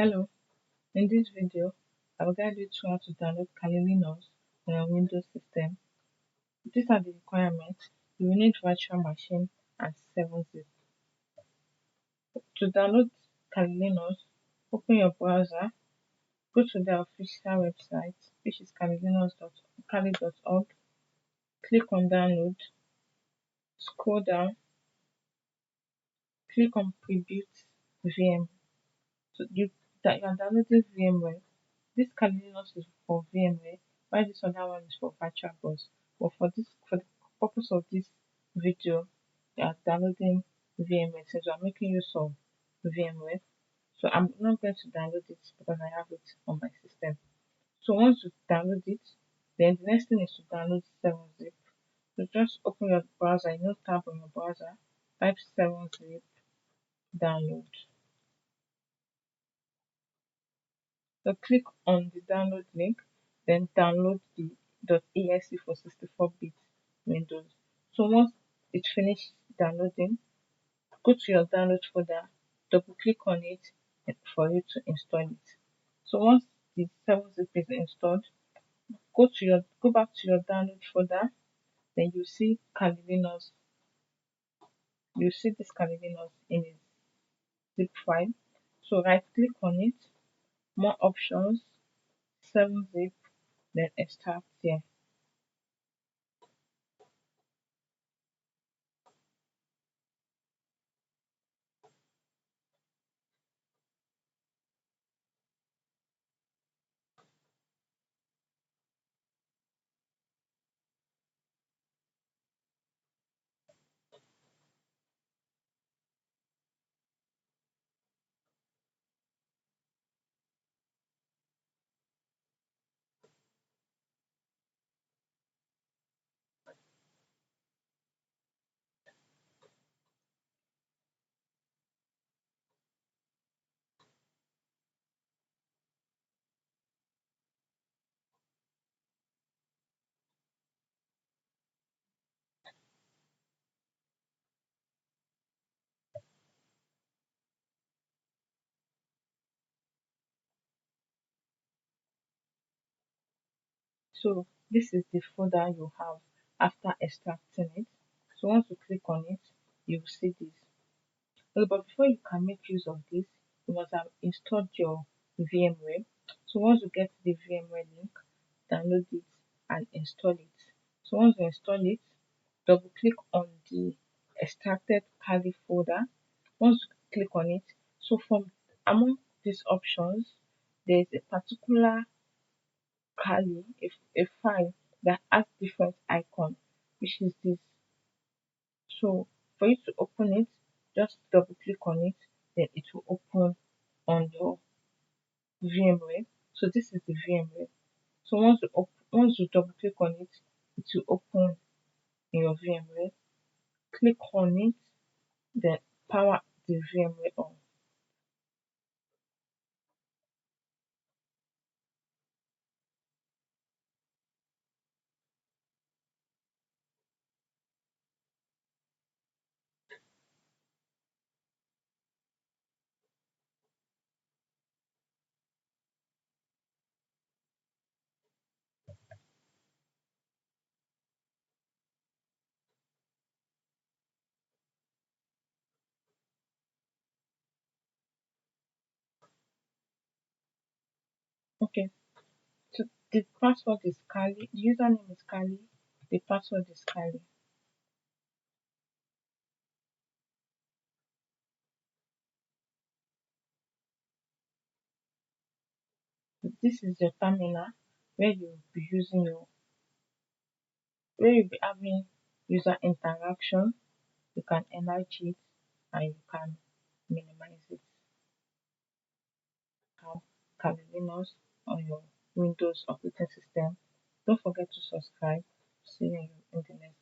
Hello, in this video, I will guide you through how to download Kali Linux on your Windows system. These are the requirements. You will need virtual machine and 7-zip. To download Kali Linux, open your browser, go to the official website, which is kali.org, click on download, scroll down, click on preview VM. So you are downloading VMware. This Kali Linux is for VMware, while this other one is for VirtualBox. But for the purpose of this video, you are downloading VMware since we are making use of VMware. So I'm not going to download it because I have it on my system. So once you download it, then the next thing is to download 7-zip. So just open your browser, a new tab on your browser, type 7-zip, download. So click on the download link, then download the .exe for 64-bit Windows. So once it finishes downloading, go to your download folder, double click on it for you to install it. So once the 7-zip is installed, go back to your download folder, then you see Kali Linux. You see this Kali Linux in a zip file. So right click on it, more options, 7-zip, then extract here. So this is the folder you have after extracting it. So once you click on it, you will see this. But before you can make use of this, you must have installed your VMware. So once you get the VMware link, download it and install it. So once you install it, double click on the extracted Kali folder. Once you click on it, so from among these options, there is a particular Kali, a file that has different icon, which is this. So for you to open it, just double click on it, then it will open on your VMware. So this is the VMware. So once you double click on it, it will open in your VMware. Click on it, then power the VMware on. Okay, so the password is Kali, the username is Kali, the password is Kali. This is your terminal where you'll be where you'll be having user interaction. You can enlarge it and you can minimize it. How Kali Linux on your Windows operating system. Don't forget to subscribe. See you in the next